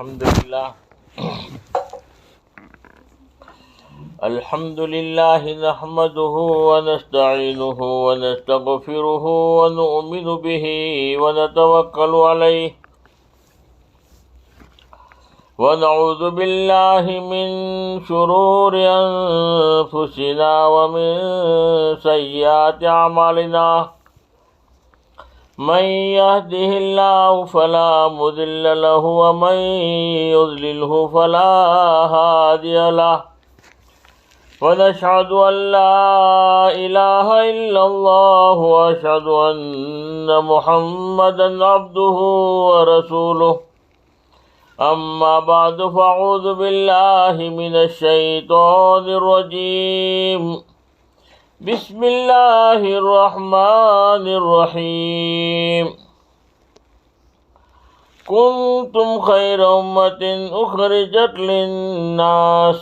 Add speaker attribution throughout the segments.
Speaker 1: الحمد لله نحمده ونستعينه ونستغفره ونؤمن به ونتوكل عليه ونعوذ بالله من شرور أنفسنا ومن سيئات أعمالنا من يهده الله فلا مضل له ومن يضلله فلا هادي له ونشهد أن لا إله إلا الله وأشهد أن محمدا عبده ورسوله أما بعد فأعوذ بالله من الشيطان الرجيم بسم الله الرحمن الرحيم كنتم خير أمة أخرجت للناس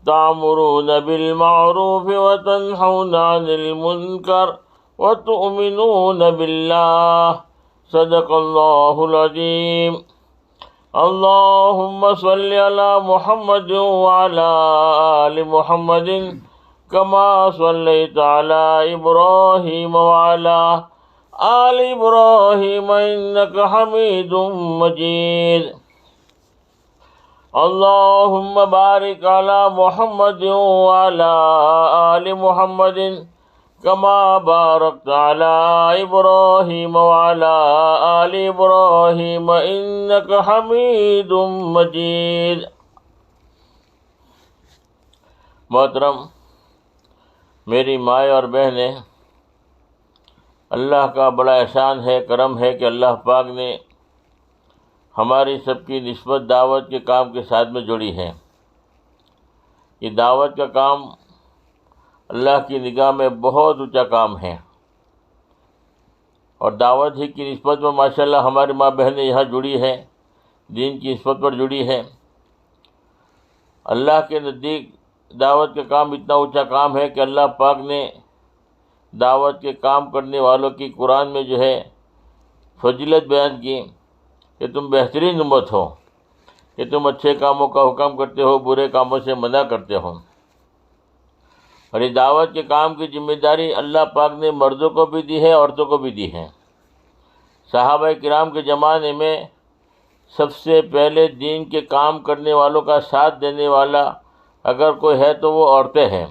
Speaker 1: تأمرون بالمعروف وتنهون عن المنكر وتؤمنون بالله صدق الله العظيم اللهم صل على محمد وعلى آل محمد كما صليت على إبراهيم وعلى آل إبراهيم إنك حميد مجيد اللهم بارك على محمد وعلى آل محمد كما باركت على إبراهيم وعلى آل إبراهيم إنك حميد مجيد. محترم میری مائیں اور بہنیں، اللہ کا بڑا احسان ہے، کرم ہے کہ اللہ پاک نے ہماری سب کی نسبت دعوت کے کام کے ساتھ میں جڑی ہے. یہ دعوت کا کام اللہ کی نگاہ میں بہت اونچا کام ہے، اور دعوت ہی کی نسبت میں ماشاءاللہ ہماری ماں بہنیں یہاں جڑی ہیں، دین کی نسبت پر جڑی ہیں. اللہ کے نزدیک دعوت کا کام اتنا اونچا کام ہے کہ اللہ پاک نے دعوت کے کام کرنے والوں کی قرآن میں جو ہے فضیلت بیان کی کہ تم بہترین امت ہو، کہ تم اچھے کاموں کا حکم کرتے ہو، برے کاموں سے منع کرتے ہو. اور یہ دعوت کے کام کی ذمہ داری اللہ پاک نے مردوں کو بھی دی ہے، عورتوں کو بھی دی ہے. صحابہ کرام کے زمانے میں سب سے پہلے دین کے کام کرنے والوں کا ساتھ دینے والا اگر کوئی ہے تو وہ عورتیں ہیں.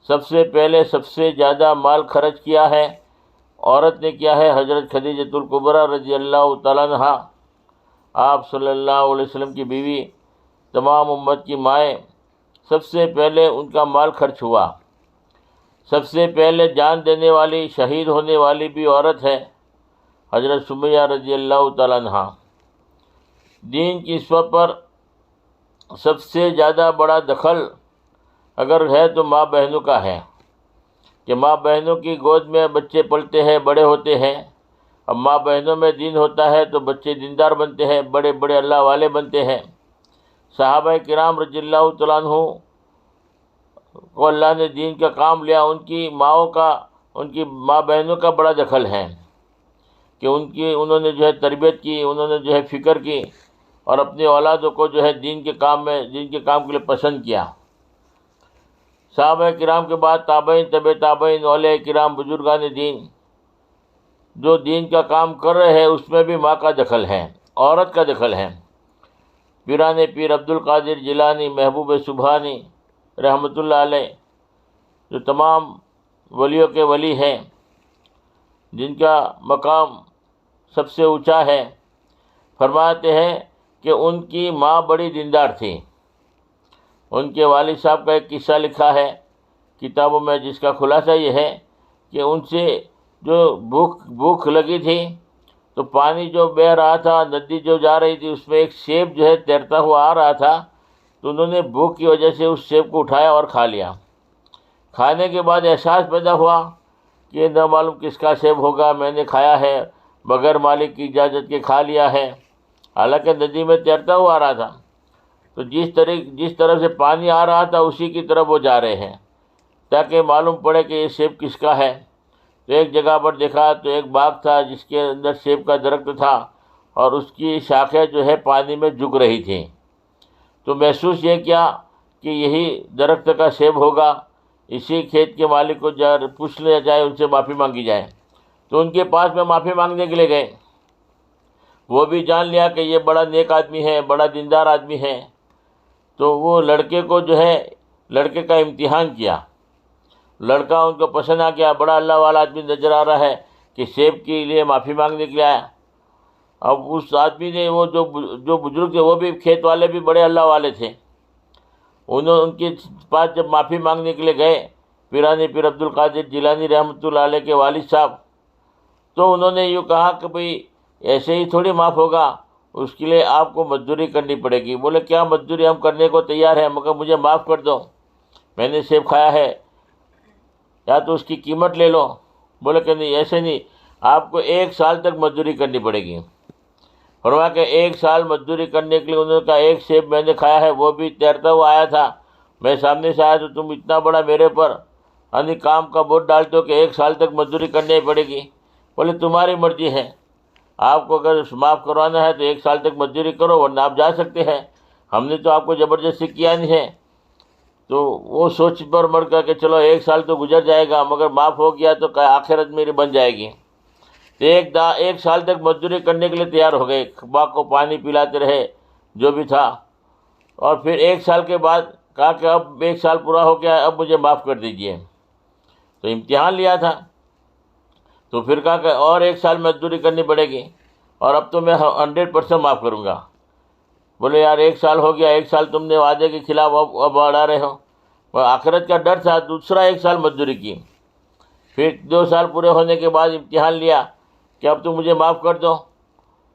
Speaker 1: سب سے پہلے سب سے زیادہ مال خرچ کیا ہے عورت نے کیا ہے. حضرت خدیجۃ الکبریٰ رضی اللہ تعالیٰ عنہا، آپ صلی اللہ علیہ وسلم کی بیوی، تمام امت کی مائیں، سب سے پہلے ان کا مال خرچ ہوا. سب سے پہلے جان دینے والی، شہید ہونے والی بھی عورت ہے، حضرت سمیہ رضی اللہ تعالیٰ عنہا. دین کی نسبت پر سب سے زیادہ بڑا دخل اگر ہے تو ماں بہنوں کا ہے، کہ ماں بہنوں کی گود میں بچے پلتے ہیں، بڑے ہوتے ہیں. اب ماں بہنوں میں دین ہوتا ہے تو بچے دیندار بنتے ہیں، بڑے بڑے اللہ والے بنتے ہیں. صحابہ کرام رضی اللہ تعالیٰ عنہ کو اللہ نے دین کا کام لیا، ان کی ماں بہنوں کا بڑا دخل ہے کہ انہوں نے جو ہے تربیت کی، انہوں نے جو ہے فکر کی، اور اپنی اولادوں کو جو ہے دین کے کام کے لیے پسند کیا. صحابہ کرام کے بعد تابعین، طبع تابعین، اولیاء کرام، بزرگان دین جو دین کا کام کر رہے ہیں، اس میں بھی ماں کا دخل ہے، عورت کا دخل ہے. پیران پیر عبد القادر جیلانی، محبوب سبحانی رحمۃ اللہ علیہ، جو تمام ولیوں کے ولی ہیں، جن کا مقام سب سے اونچا ہے، فرماتے ہیں کہ ان کی ماں بڑی دیندار تھی. ان کے والد صاحب کا ایک قصہ لکھا ہے کتابوں میں، جس کا خلاصہ یہ ہے کہ ان سے جو بھوک لگی تھی تو پانی جو بہہ رہا تھا، ندی جو جا رہی تھی، اس میں ایک سیب جو ہے تیرتا ہوا آ رہا تھا، تو انہوں نے بھوک کی وجہ سے اس سیب کو اٹھایا اور کھا لیا. کھانے کے بعد احساس پیدا ہوا کہ نہ معلوم کس کا سیب ہوگا، میں نے کھایا ہے، بغیر مالک کی اجازت کے کھا لیا ہے، حالانکہ ندی میں تیرتا ہوا آ رہا تھا. تو جس طرف سے پانی آ رہا تھا اسی کی طرف وہ جا رہے ہیں تاکہ معلوم پڑے کہ یہ سیب کس کا ہے. تو ایک جگہ پر دیکھا تو ایک باغ تھا جس کے اندر سیب کا درخت تھا، اور اس کی شاخیں جو ہے پانی میں جھک رہی تھیں۔ تو محسوس یہ کیا کہ یہی درخت کا سیب ہوگا، اسی کھیت کے مالک کو پوچھ لیا جائے، ان سے معافی مانگی جائے۔ تو ان کے پاس میں معافی مانگنے کے لیے گئے۔ وہ بھی جان لیا کہ یہ بڑا نیک آدمی ہے، بڑا دیندار آدمی ہے۔ تو وہ لڑکے کو جو ہے، لڑکے کا امتحان کیا۔ لڑکا ان کو پسند آ گیا، بڑا اللہ والا آدمی نظر آ رہا ہے کہ سیب کے لیے معافی مانگنے کے لیے آیا۔ اب اس آدمی نے، وہ جو بزرگ تھے، وہ بھی کھیت والے بھی بڑے اللہ والے تھے، ان کے پاس جب معافی مانگنے کے لیے گئے، پیرانی پیر عبد القادر جیلانی رحمۃ اللہ علیہ کے والد صاحب، تو انہوں نے یوں کہا کہ بھئی ایسے ہی تھوڑی معاف ہوگا، اس کے لیے آپ کو مزدوری کرنی پڑے گی۔ بولے کیا مزدوری؟ ہم کرنے کو تیار ہیں، مگر مجھے معاف کر دو، میں نے سیب کھایا ہے، یا تو اس کی قیمت لے لو۔ بولے کہ نہیں، ایسے نہیں، آپ کو 1 سال تک مزدوری کرنی پڑے گی۔ فرمایا کہ 1 سال مزدوری کرنے کے لیے انہوں نے کہا، ایک سیب میں نے کھایا ہے، وہ بھی تیرتا ہوا آیا تھا، میں سامنے سے آیا، تو تم اتنا بڑا میرے پر کام کا بوجھ ڈالتے ہو کہ 1 سال تک مزدوری کرنی پڑے گی۔ بولے تمہاری مرضی ہے، آپ کو اگر معاف کروانا ہے تو 1 سال تک مزدوری کرو، ورنہ آپ جا سکتے ہیں، ہم نے تو آپ کو زبردستی کیا نہیں ہے۔ تو وہ سوچ پر مر کر کہ چلو 1 سال تو گزر جائے گا، مگر معاف ہو گیا تو آخرت میری بن جائے گی۔ تو 1 سال تک مزدوری کرنے کے لیے تیار ہو گئے، باغ کو پانی پلاتے رہے، جو بھی تھا۔ اور پھر 1 سال کے بعد کہا کہ اب 1 سال پورا ہو گیا، اب مجھے معاف کر دیجئے۔ تو امتحان لیا تھا، تو پھر کہا کہ اور 1 سال مزدوری کرنی پڑے گی، اور اب تو میں 100% معاف کروں گا۔ بولے یار 1 سال ہو گیا، 1 سال تم نے وعدے کے خلاف اب بڑھا رہے ہو۔ اور آخرت کا ڈر تھا، دوسرا 1 سال مزدوری کی۔ پھر 2 سال پورے ہونے کے بعد امتحان لیا کہ اب تو مجھے معاف کر دو۔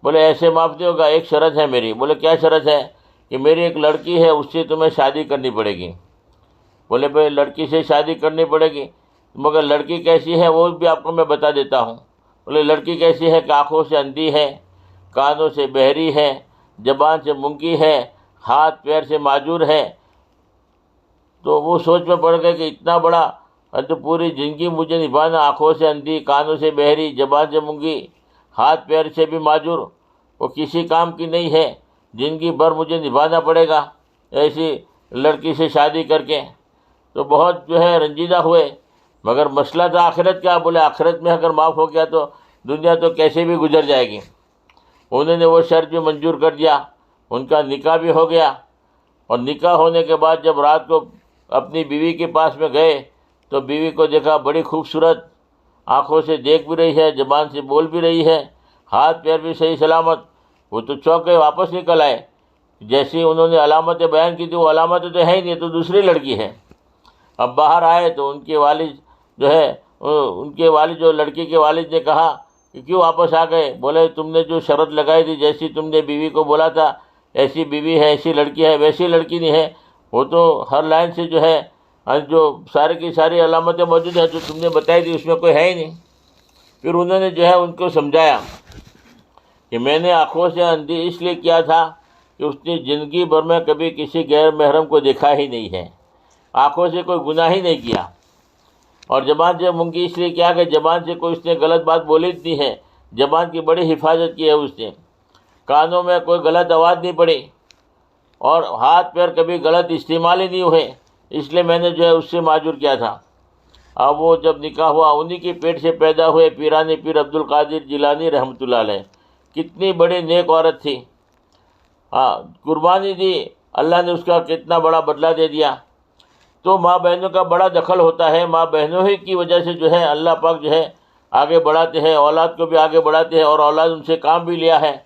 Speaker 1: بولے ایسے معاف نہیں ہوگا، ایک شرط ہے میری۔ بولے کیا شرط ہے؟ کہ میری ایک لڑکی ہے، اس سے تمہیں شادی کرنی پڑے گی۔ بولے بھائی لڑکی سے شادی کرنی پڑے گی، مگر لڑکی کیسی ہے وہ بھی آپ کو میں بتا دیتا ہوں۔ بولے لڑکی کیسی ہے کہ آنکھوں سے اندھی ہے، کانوں سے بہری ہے، زبان سے مونگی ہے، ہاتھ پیر سے معذور ہے۔ تو وہ سوچ میں پڑ گئے کہ اتنا بڑا تو پوری زندگی مجھے نبھانا، آنکھوں سے اندھی، کانوں سے بہری، زبان سے مونگی، ہاتھ پیر سے بھی معذور، وہ کسی کام کی نہیں ہے، زندگی بھر مجھے نبھانا پڑے گا ایسی لڑکی سے شادی کر کے۔ تو بہت جو ہے رنجیدہ ہوئے، مگر مسئلہ تھا آخرت کا۔ بولے آخرت میں اگر معاف ہو گیا تو دنیا تو کیسے بھی گزر جائے گی۔ انہوں نے وہ شرط بھی منظور کر دیا، ان کا نکاح بھی ہو گیا۔ اور نکاح ہونے کے بعد جب رات کو اپنی بیوی کے پاس میں گئے تو بیوی کو دیکھا بڑی خوبصورت، آنکھوں سے دیکھ بھی رہی ہے، زبان سے بول بھی رہی ہے، ہاتھ پیر بھی صحیح سلامت۔ وہ تو چونک کے واپس نکل آئے، جیسی انہوں نے علامتیں بیان کی تھی وہ علامتیں تو ہے ہی نہیں، تو دوسری لڑکی ہے۔ اب باہر آئے تو ان کے والد جو لڑکی کے والد نے کہا کہ کیوں واپس آ گئے؟ بولے تم نے جو شرط لگائی تھی، جیسی تم نے بیوی کو بولا تھا ایسی بیوی ہے، ایسی لڑکی ہے، ویسی لڑکی نہیں ہے، وہ تو ہر لائن سے جو ہے جو سارے کی ساری علامتیں موجود ہیں جو تم نے بتائی تھی اس میں کوئی ہے ہی نہیں۔ پھر انہوں نے جو ہے ان کو سمجھایا کہ میں نے آنکھوں سے اندھی اس لیے کیا تھا کہ اس نے زندگی بھر میں کبھی کسی غیر محرم کو دیکھا ہی نہیں ہے، آنکھوں سے کوئی گناہ ہی نہیں کیا، اور زبان سے مونگی اس لیے کیا کہ زبان سے کوئی اس نے غلط بات بولی نہیں ہے، زبان کی بڑی حفاظت کی ہے اس نے، کانوں میں کوئی غلط آواز نہیں پڑی، اور ہاتھ پیر کبھی غلط استعمال ہی نہیں ہوئے، اس لیے میں نے جو ہے اس سے معذور کیا تھا۔ اب وہ جب نکاح ہوا، انہی کے پیٹ سے پیدا ہوئے پیرانی پیر عبد القادر جیلانی رحمۃ اللہ علیہ۔ کتنی بڑی نیک عورت تھی، قربانی دی، اللہ نے اس کا کتنا بڑا بدلہ دے دیا۔ تو ماں بہنوں کا بڑا دخل ہوتا ہے، ماں بہنوں ہی کی وجہ سے جو ہے اللہ پاک جو ہے آگے بڑھاتے ہیں، اولاد کو بھی آگے بڑھاتے ہیں، اور اولاد ان سے کام بھی لیا ہے۔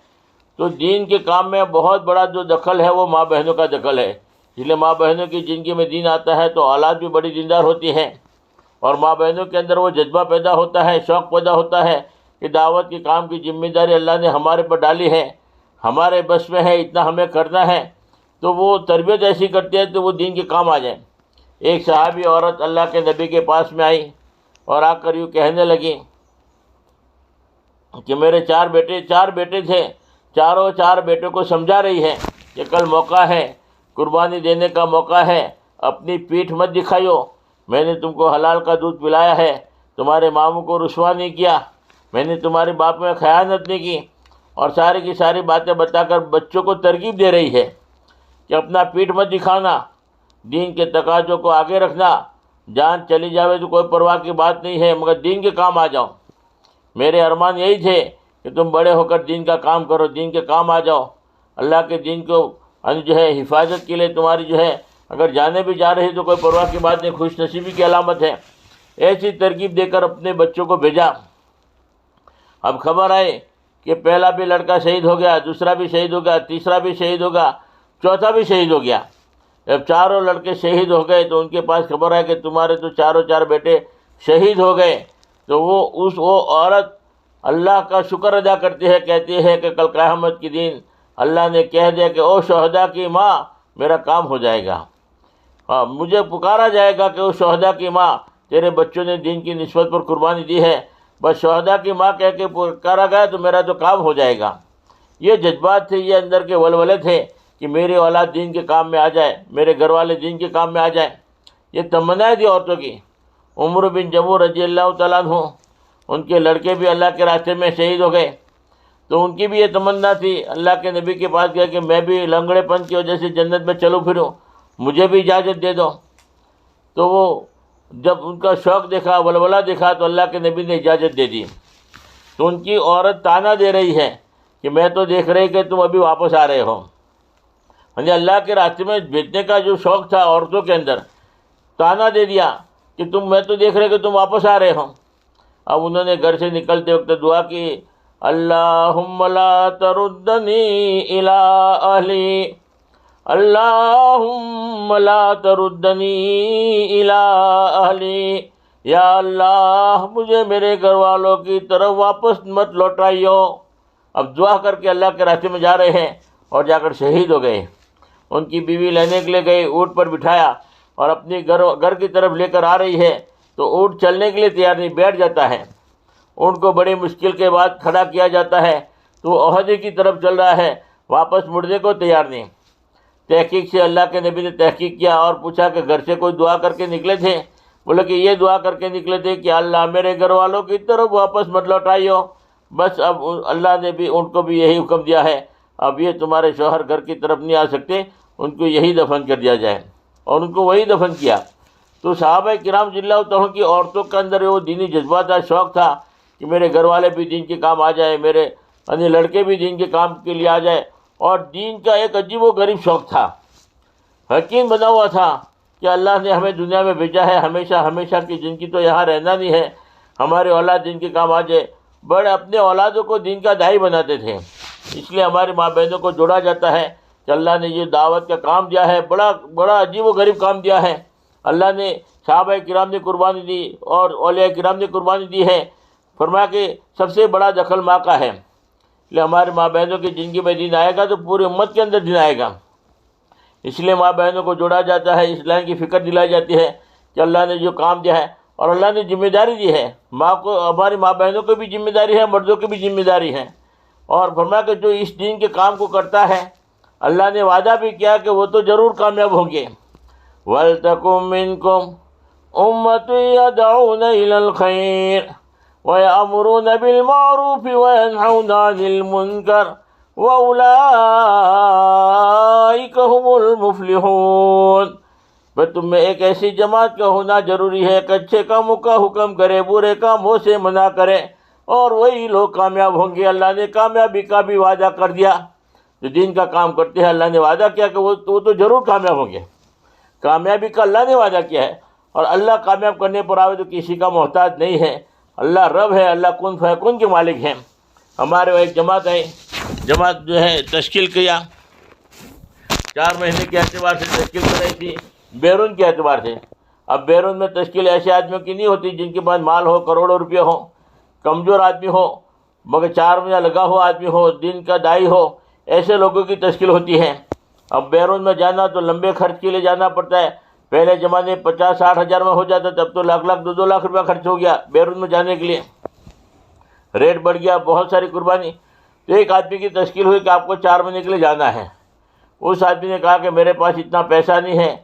Speaker 1: تو دین کے کام میں بہت بڑا جو دخل ہے وہ ماں بہنوں کا دخل ہے، اس لیے ماں بہنوں کی زندگی میں دین آتا ہے تو اولاد بھی بڑی دیندار ہوتی ہے، اور ماں بہنوں کے اندر وہ جذبہ پیدا ہوتا ہے، شوق پیدا ہوتا ہے کہ دعوت کے کام کی ذمہ داری اللہ نے ہمارے پر ڈالی ہے، ہمارے بس میں ہے، اتنا ہمیں کرنا ہے، تو وہ تربیت ایسی کرتے ہیں تو وہ دین کے کام آ جائیں۔ ایک صحابی عورت اللہ کے نبی کے پاس میں آئی اور آ کر یوں کہنے لگی کہ میرے 4 بیٹے تھے، چاروں 4 بیٹوں کو سمجھا رہی ہے کہ کل موقع ہے، قربانی دینے کا موقع ہے، اپنی پیٹھ مت دکھائیو، میں نے تم کو حلال کا دودھ پلایا ہے، تمہارے ماموں کو رسوا نہیں کیا، میں نے تمہارے باپ میں خیانت نہیں کی، اور ساری کی ساری باتیں بتا کر بچوں کو ترغیب دے رہی ہے کہ اپنا پیٹھ مت دکھانا، دین کے تقاضوں کو آگے رکھنا، جان چلی جاوے تو کوئی پرواہ کی بات نہیں ہے، مگر دین کے کام آ جاؤ۔ میرے ارمان یہی تھے کہ تم بڑے ہو کر دین کا کام کرو، دین کے کام آ جاؤ، اللہ کے دین کو جو ہے حفاظت کے لیے تمہاری جو ہے اگر جانے بھی جا رہی تو کوئی پرواہ کی بات نہیں، خوش نصیبی کی علامت ہے۔ ایسی ترغیب دے کر اپنے بچوں کو بھیجا۔ اب خبر آئے کہ پہلا بھی لڑکا شہید ہو گیا، دوسرا بھی شہید ہو گیا، تیسرا بھی شہید ہو گیا، چوتھا بھی شہید ہو گیا۔ جب چاروں لڑکے شہید ہو گئے تو ان کے پاس خبر ہے کہ تمہارے تو چاروں چار بیٹے شہید ہو گئے، تو وہ عورت اللہ کا شکر ادا کرتی ہے، کہتی ہے کہ کل قیامت کے دن اللہ نے کہہ دیا کہ او شہداء کی ماں میرا کام ہو جائے گا، مجھے پکارا جائے گا کہ او شہداء کی ماں تیرے بچوں نے دین کی نسبت پر قربانی دی ہے، بس شہداء کی ماں کہہ کے پکارا گیا تو میرا تو کام ہو جائے گا۔ یہ جذبات تھے، یہ اندر کے ولولے تھے کہ میری اولاد دین کے کام میں آ جائے، میرے گھر والے دین کے کام میں آ جائیں۔ یہ تمنا تھی عورتوں کی۔ عمر بن جموح رضی اللہ تعالیٰ عنہ، ان کے لڑکے بھی اللہ کے راستے میں شہید ہو گئے، تو ان کی بھی یہ تمنا تھی، اللہ کے نبی کے پاس گیا کہ میں بھی لنگڑے پن کی وجہ سے جنت میں چلوں پھروں، مجھے بھی اجازت دے دو۔ تو وہ جب ان کا شوق دیکھا، ولولہ دیکھا، تو اللہ کے نبی نے اجازت دے دی۔ تو ان کی عورت تانا دے رہی ہے کہ میں تو دیکھ رہی کہ تم ابھی واپس آ رہے ہو، یعنی اللہ کے راستے میں بھیجنے کا جو شوق تھا عورتوں کے اندر، تانا دے دیا کہ میں تو دیکھ رہے کہ تم واپس آ رہے ہو۔ اب انہوں نے گھر سے نکلتے وقت دعا کی، اللہم لا تردنی الی اہلی، اللہم لا تردنی الی اہلی، یا اللہ مجھے میرے گھر والوں کی طرف واپس مت لوٹائیو۔ اب دعا کر کے اللہ کے راستے میں جا رہے ہیں اور جا کر شہید ہو گئے۔ ان کی بیوی لینے کے لیے گئی، اونٹ پر بٹھایا اور اپنی گھر کی طرف لے کر آ رہی ہے، تو اونٹ چلنے کے لیے تیار نہیں، بیٹھ جاتا ہے۔ اونٹ کو بڑی مشکل کے بعد کھڑا کیا جاتا ہے تو وہ عہدے کی طرف چل رہا ہے، واپس مڑنے کو تیار نہیں۔ تحقیق سے اللہ کے نبی نے تحقیق کیا اور پوچھا کہ گھر سے کوئی دعا کر کے نکلے تھے؟ بولے کہ یہ دعا کر کے نکلے تھے کہ اللہ میرے گھر والوں کی طرف واپس مت لوٹائیو۔ بس اب اللہ نے بھی اونٹ کو بھی یہی حکم دیا ہے، اب یہ تمہارے شوہر گھر کی طرف نہیں آ سکتے، ان کو یہی دفن کر دیا جائے، اور ان کو وہی دفن کیا۔ تو صحابہ کرام رضی اللہ تعالیٰ کی عورتوں کے اندر وہ دینی جذبہ تھا، شوق تھا کہ میرے گھر والے بھی دین کے کام آ جائے، میرے یعنی لڑکے بھی دین کے کام کے لیے آ جائے، اور دین کا ایک عجیب و غریب شوق تھا، یقین بنا ہوا تھا کہ اللہ نے ہمیں دنیا میں بھیجا ہے ہمیشہ ہمیشہ کی زندگی تو یہاں رہنا نہیں ہے، ہمارے اولاد دین کے کام آ جائے۔ بڑے اپنے اولادوں کو دین کا داعی بناتے تھے، اس لیے ہماری ماں بہنوں کو جوڑا جاتا ہے کہ اللہ نے یہ دعوت کا کام دیا ہے، بڑا عجیب و غریب کام دیا ہے۔ اللہ نے صحابہ کرام نے قربانی دی اور اولیاء کرام نے قربانی دی ہے، فرمایا کہ سب سے بڑا دخل ماں کا ہے، اس لیے ہمارے ماں بہنوں کی زندگی میں دین آئے گا تو پوری امت کے اندر دین آئے گا، اس لیے ماں بہنوں کو جوڑا جاتا ہے، اس لائن کی فکر دلائی جاتی ہے کہ اللہ نے جو کام دیا ہے اور اللہ نے ذمہ داری دی ہے ماں کو، ہماری ماں بہنوں کو بھی ذمہ داری ہے، مردوں کی بھی ذمہ داری ہے، اور فرمایا کہ جو اس دین کے کام کو کرتا ہے اللہ نے وعدہ بھی کیا کہ وہ تو ضرور کامیاب ہوں گے۔ وَلْتَكُن مِّنكُمْ أُمَّةٌ يَدْعُونَ إِلَى الْخَيْرِ وَيَأْمُرُونَ بِالْمَعْرُوفِ وَيَنْهَوْنَ عَنِ الْمُنكَرِ وَأُولَٰئِكَ هُمُ الْمُفْلِحُونَ۔ بس تم میں ایک ایسی جماعت کا ہونا ضروری ہے کہ اچھے کاموں کا حکم کرے، برے کاموں سے منع کرے، اور وہی لوگ کامیاب ہوں گے۔ اللہ نے کامیابی کا بھی وعدہ کر دیا، جو دین کا کام کرتے ہیں اللہ نے وعدہ کیا کہ وہ تو ضرور کامیاب ہوں گے، کامیابی کا اللہ نے وعدہ کیا ہے، اور اللہ کامیاب کرنے پر آئے تو کسی کا محتاج نہیں ہے، اللہ رب ہے، اللہ کن فیکون کے مالک ہیں۔ ہمارے وہ ایک جماعت ہے، جماعت جو ہے تشکیل کیا 4 مہینے کے اعتبار سے تشکیل کر رہی تھی، بیرون کے اعتبار سے۔ اب بیرون میں تشکیل ایسے آدمیوں کی نہیں ہوتی جن کے پاس مال ہو، کروڑوں روپے ہو، کمزور آدمی ہو، مگر 4 مہینہ لگا ہوا آدمی ہو، دین کا داعی ہو، ایسے لوگوں کی تشکیل ہوتی ہے۔ اب بیرون میں جانا تو لمبے خرچ کے لیے جانا پڑتا ہے، پہلے زمانے 50-60 ہزار میں ہو جاتا، تب تو لاکھ 2 لاکھ روپیہ خرچ ہو گیا بیرون میں جانے کے لیے، ریٹ بڑھ گیا، بہت ساری قربانی۔ تو ایک آدمی کی تشکیل ہوئی کہ آپ کو 4 مہینے کے لیے جانا ہے۔ اس آدمی نے کہا کہ میرے پاس اتنا پیسہ نہیں ہے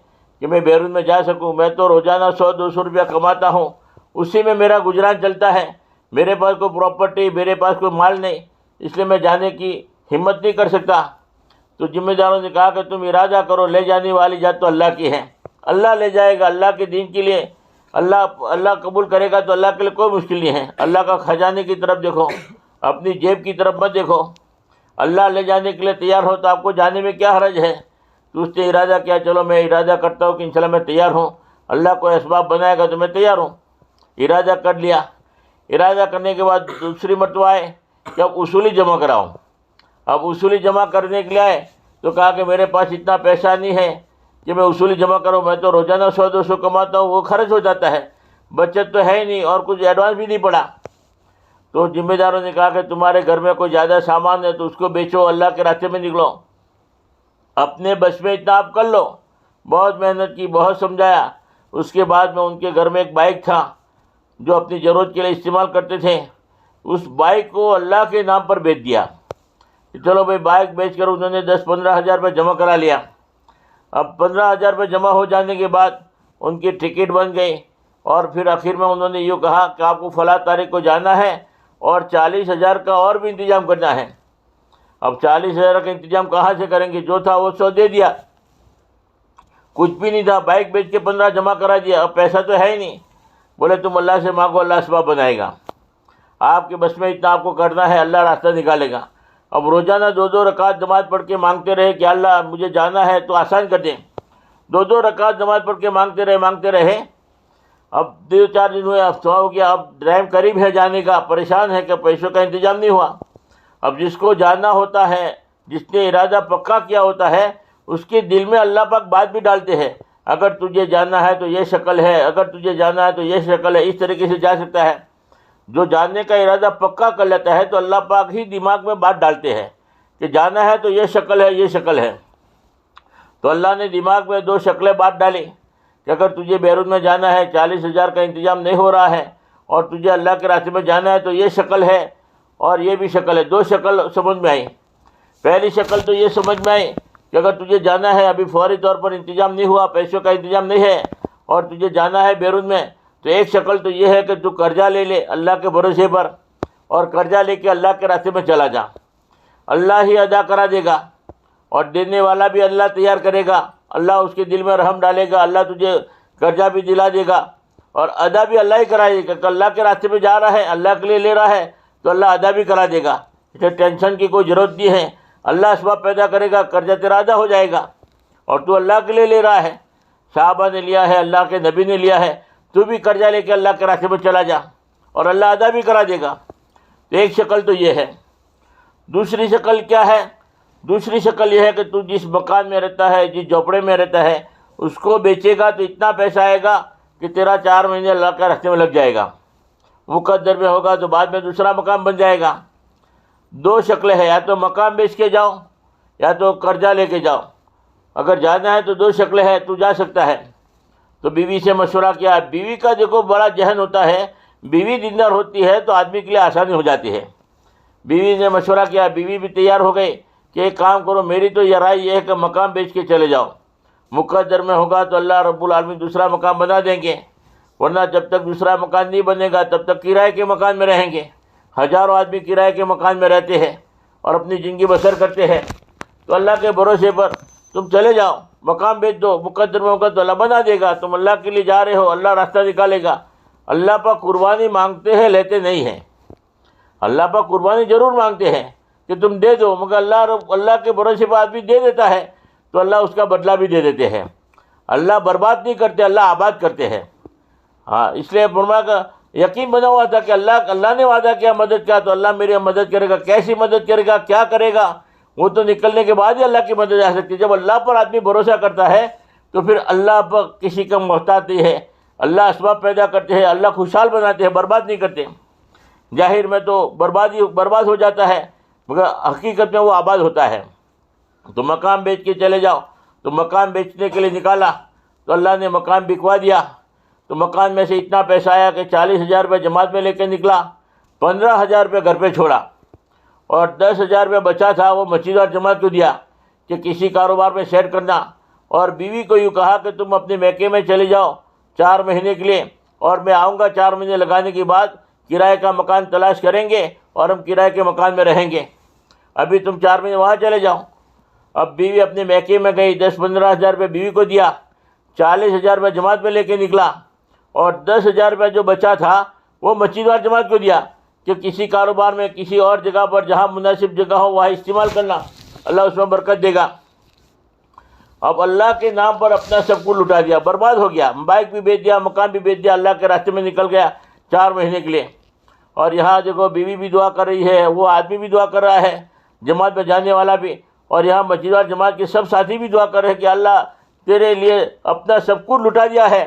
Speaker 1: کہ میں بیرون میں جا سکوں، میں تو روزانہ 100-200 روپیہ کماتا ہوں، اسی میں میرا گزران چلتا ہے، میرے پاس کوئی پراپرٹی، میرے پاس کوئی مال نہیں، اس لیے میں جانے کی ہمت نہیں کر سکتا۔ تو ذمہ داروں نے کہا کہ تم ارادہ کرو، لے جانے والی ذات تو اللہ کی ہے، اللہ لے جائے گا، اللہ کے دین کے لیے اللہ قبول کرے گا، تو اللہ کے لیے کوئی مشکل نہیں ہے۔ اللہ کا خزانے کی طرف دیکھو، اپنی جیب کی طرف مت دیکھو۔ اللہ لے جانے کے لیے تیار ہو تو آپ کو جانے میں کیا حرج ہے؟ تو اس نے ارادہ کیا، چلو میں ارادہ کرتا ہوں کہ انشاءاللہ میں تیار ہوں، اللہ کو اسباب بنائے گا تو میں تیار ہوں۔ ارادہ کر لیا۔ ارادہ کرنے کے بعد دوسری مرتبہ آئے کہ اب اصولی جمع کراؤں۔ اب اصولی جمع کرنے کے لیے آئے تو کہا کہ میرے پاس اتنا پیسہ نہیں ہے کہ میں اصولی جمع کروں، میں تو روزانہ 100-200 کماتا ہوں، وہ خرچ ہو جاتا ہے، بچت تو ہے ہی نہیں اور کچھ ایڈوانس بھی نہیں پڑا۔ تو ذمہ داروں نے کہا کہ تمہارے گھر میں کوئی زیادہ سامان ہے تو اس کو بیچو، اللہ کے راستے میں نکلو، اپنے بس میں اتنا آپ کر لو۔ بہت محنت کی، بہت سمجھایا۔ اس کے بعد میں ان کے گھر میں ایک بائک تھا جو اپنی ضرورت کے لیے استعمال کرتے تھے، اس بائک کو اللہ کے نام پر بیچ دیا۔ چلو بھائی، بائک بیچ کر انہوں نے 10-15 ہزار روپے جمع کرا لیا۔ اب 15 ہزار روپے جمع ہو جانے کے بعد ان کی ٹکٹ بن گئی، اور پھر آخر میں انہوں نے یوں کہا کہ آپ کو فلاں تاریخ کو جانا ہے اور 40,000 کا اور بھی انتظام کرنا ہے۔ اب 40,000 کا انتظام کہاں سے کریں گے؟ جو تھا وہ 100 دے دیا، کچھ بھی نہیں تھا، بائک بیچ کے 15 جمع کرا دیا، اب پیسہ تو ہے ہی نہیں۔ بولے تم اللہ سے مانگو، اللہ اسباب بنائے گا، آپ کے بس میں اتنا آپ کو کرنا ہے، اللہ راستہ نکالے گا۔ اب روزانہ 2 رکعت نماز پڑھ کے مانگتے رہے کہ اللہ مجھے جانا ہے تو آسان کر دیں۔ 2 رکعت نماز پڑھ کے مانگتے رہے۔ اب 2-4 دن ہوئے، ہفتہ ہو گیا، اب ٹائم قریب ہے جانے کا، پریشان ہے کہ پیسوں کا انتظام نہیں ہوا۔ اب جس کو جانا ہوتا ہے، جس نے ارادہ پکا کیا ہوتا ہے، اس کے دل میں اللہ پاک بات بھی ڈالتے ہیں، اگر تجھے جانا ہے تو یہ شکل ہے، اگر تجھے جانا ہے تو یہ شکل ہے، اس طریقے سے جا سکتا ہے۔ جو جاننے کا ارادہ پکا کر لیتا ہے تو اللہ پاک ہی دماغ میں بات ڈالتے ہیں کہ جانا ہے تو یہ شکل ہے، یہ شکل ہے۔ تو اللہ نے دماغ میں 2 شکلیں بات ڈالی کہ اگر تجھے بیرون میں جانا ہے، 40,000 کا انتظام نہیں ہو رہا ہے، اور تجھے اللہ کے راستے میں جانا ہے تو یہ شکل ہے اور یہ بھی شکل ہے۔ 2 شکل سمجھ میں آئی۔ پہلی شکل تو یہ سمجھ میں آئی کہ اگر تجھے جانا ہے، ابھی فوری طور پر انتظام نہیں ہوا، پیسوں کا انتظام نہیں ہے، اور تجھے جانا ہے بیرون میں، تو ایک شکل تو یہ ہے کہ تو قرضہ لے لے اللہ کے بھروسے پر، اور قرضہ لے کے اللہ کے راستے میں چلا جا، اللہ ہی ادا کرا دے گا، اور دینے والا بھی اللہ تیار کرے گا، اللہ اس کے دل میں رحم ڈالے گا، اللہ تجھے قرضہ بھی دلا دے گا، اور ادا بھی اللہ ہی کرائے گا کہ اللہ کے راستے میں جا رہا ہے، اللہ کے لیے لے رہا ہے تو اللہ ادا بھی کرا دے گا۔ اسے ٹینشن کی کوئی ضرورت نہیں ہے، اللہ اسباب پیدا کرے گا، قرضہ تیرا ادا ہو جائے گا، اور تو اللہ کے لیے لے رہا ہے، صحابہ نے لیا ہے، اللہ کے نبی نے لیا ہے، تو بھی قرضہ لے کے اللہ کے راستے میں چلا جا اور اللہ ادا بھی کرا دے گا۔ تو ایک شکل تو یہ ہے۔ دوسری شکل کیا ہے؟ دوسری شکل یہ ہے کہ تو جس مکان میں رہتا ہے، جس جھوپڑے میں رہتا ہے، اس کو بیچے گا تو اتنا پیسہ آئے گا کہ تیرا 4 مہینے اللہ کے راستے میں لگ جائے گا، مقدر میں ہوگا تو بعد میں دوسرا مکان بن جائے گا۔ 2 شکلیں ہیں، یا تو مکان بیچ کے جاؤ یا تو قرضہ لے کے جاؤ۔ اگر جانا ہے تو 2 شکلیں ہیں، تو جا سکتا ہے۔ تو بیوی سے مشورہ کیا۔ بیوی کا دیکھو بڑا ذہن ہوتا ہے، بیوی دیندار ہوتی ہے تو آدمی کے لیے آسانی ہو جاتی ہے۔ بیوی نے مشورہ کیا، بیوی بھی تیار ہو گئی کہ ایک کام کرو، میری تو یہ رائے یہ ہے کہ مکان بیچ کے چلے جاؤ، مقدر میں ہوگا تو اللہ رب العالمین دوسرا مکان بنا دیں گے، ورنہ جب تک دوسرا مکان نہیں بنے گا تب تک کرائے کے مکان میں رہیں گے۔ ہزاروں آدمی کرائے کے مکان میں رہتے ہیں اور اپنی زندگی بسر کرتے ہیں، تو اللہ کے بھروسے پر تم چلے جاؤ، مکان بیچ دو، مقدر میں ہوگا تو اللہ بنا دے گا، تم اللہ کے لیے جا رہے ہو، اللہ راستہ نکالے گا۔ اللہ پر قربانی مانگتے ہیں، لیتے نہیں ہیں۔ اللہ پر قربانی ضرور مانگتے ہیں کہ تم دے دو، مگر اللہ کے بھروسے پر آدمی دے دیتا ہے تو اللہ اس کا بدلہ بھی دے دیتے ہیں۔ اللہ برباد نہیں کرتے، اللہ آباد کرتے ہیں۔ ہاں، اس لیے فرمایا کہ یقین بنا ہوا تھا کہ اللہ نے وعدہ کیا مدد کا، تو اللہ میری مدد کرے گا۔ کیسی مدد کرے گا، کیا کرے گا، وہ تو نکلنے کے بعد ہی اللہ کی مدد آ سکتی ہے۔ جب اللہ پر آدمی بھروسہ کرتا ہے تو پھر اللہ پر کسی کا محتاج نہیں ہے۔ اللہ اسباب پیدا کرتے ہیں، اللہ خوشحال بناتے ہیں، برباد نہیں کرتے۔ ظاہر میں تو برباد ہو جاتا ہے، مگر حقیقت میں وہ آباد ہوتا ہے۔ تو مکان بیچ کے چلے جاؤ، تو مکان بیچنے کے لیے نکالا تو اللہ نے مکان بکوا دیا۔ تو مکان میں سے اتنا پیسہ آیا کہ 40,000 روپے جماعت میں لے کے نکلا، 15,000 روپے گھر پہ چھوڑا، اور 10,000 روپے بچا تھا وہ مسجد اور جماعت کو دیا کہ کسی کاروبار میں سیٹ کرنا۔ اور بیوی کو یوں کہا کہ تم اپنے میکے میں چلے جاؤ 4 مہینے کے لیے، اور میں آؤں گا 4 مہینے لگانے کے بعد، کرائے کا مکان تلاش کریں گے اور ہم کرائے کے مکان میں رہیں گے، ابھی تم 4 مہینے وہاں چلے جاؤ۔ اب بیوی اپنے میکے میں گئی، 10-15 ہزار روپے بیوی کو دیا، 40 ہزار روپے جماعت میں لے کے نکلا، اور 10 ہزار روپے جو بچا تھا وہ مسجد وال جماعت کو دیا کہ کسی کاروبار میں، کسی اور جگہ پر جہاں مناسب جگہ ہو وہاں استعمال کرنا، اللہ اس میں برکت دے گا۔ اب اللہ کے نام پر اپنا سب کو لٹا دیا، برباد ہو گیا، بائک بھی بیچ دیا، مکان بھی بیچ دیا، اللہ کے راستے میں نکل گیا 4 مہینے کے لیے۔ اور یہاں دیکھو بیوی بھی دعا کر رہی ہے، وہ آدمی بھی دعا کر رہا ہے، جماعت میں جانے والا بھی، اور یہاں مسجد اور جماعت کے سب ساتھی بھی دعا کر رہے ہیں کہ اللہ تیرے لیے اپنا سب کچھ لٹا دیا ہے،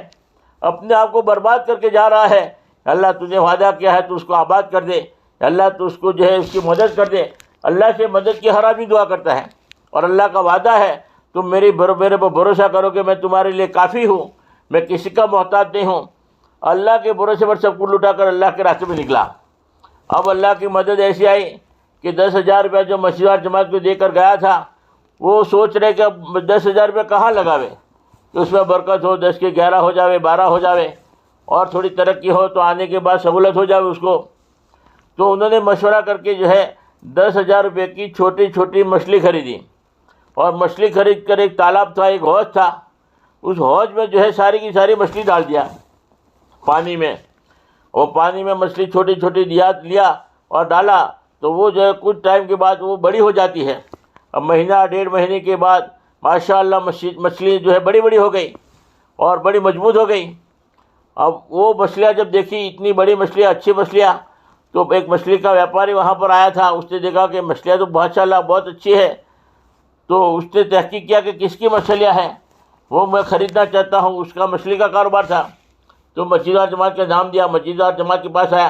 Speaker 1: اپنے آپ کو برباد کر کے جا رہا ہے، اللہ تجھے وعدہ کیا ہے تو اس کو آباد کر دے، اللہ تو اس کو جو ہے اس کی مدد کر دے۔ اللہ سے مدد کی ہر آدمی دعا کرتا ہے، اور اللہ کا وعدہ ہے تم میرے پر بھروسہ کرو کہ میں تمہارے لیے کافی ہوں، میں کسی کا محتاج نہیں ہوں۔ اللہ کے بھروسے پر سب کچھ لٹا کر اللہ کے راستے میں نکلا۔ اب اللہ کی مدد ایسی آئی کہ 10 ہزار روپیہ جو مسجد اور جماعت کو دے کر گیا تھا، وہ سوچ رہے کہ اب 10 ہزار روپیہ کہاں لگاوے کہ اس میں برکت ہو، 10 کے 11 ہو جاوے، 12 ہو جاوے، اور تھوڑی ترقی ہو تو آنے کے بعد سہولت ہو جاوے اس کو۔ تو انہوں نے مشورہ کر کے جو ہے 10 ہزار روپے کی چھوٹی چھوٹی مچھلی خریدی، اور مچھلی خرید کر ایک تالاب تھا، ایک حوض تھا، اس حوض میں جو ہے ساری کی ساری مچھلی ڈال دیا پانی میں، وہ پانی میں مچھلی چھوٹی چھوٹی لیا اور ڈالا، تو وہ جو ہے کچھ ٹائم کے بعد وہ بڑی ہو جاتی ہے۔ اب مہینہ 1.5 مہینے کے بعد ماشاءاللہ مچھلی جو ہے بڑی بڑی ہو گئی اور بڑی مضبوط ہو گئی۔ اب وہ مچھلیاں جب دیکھی، اتنی بڑی مچھلیاں، اچھی مچھلیاں، تو ایک مچھلی کا ویاپاری وہاں پر آیا تھا، اس نے دیکھا کہ مچھلیاں تو ماشاءاللہ بہت اچھی ہے، تو اس نے تحقیق کیا کہ کس کی مچھلیاں ہیں، وہ میں خریدنا چاہتا ہوں، اس کا مچھلی کا کاروبار تھا۔ تو مسجد اور جماعت کا نام دیا، مسجد اور جماعت کے پاس آیا،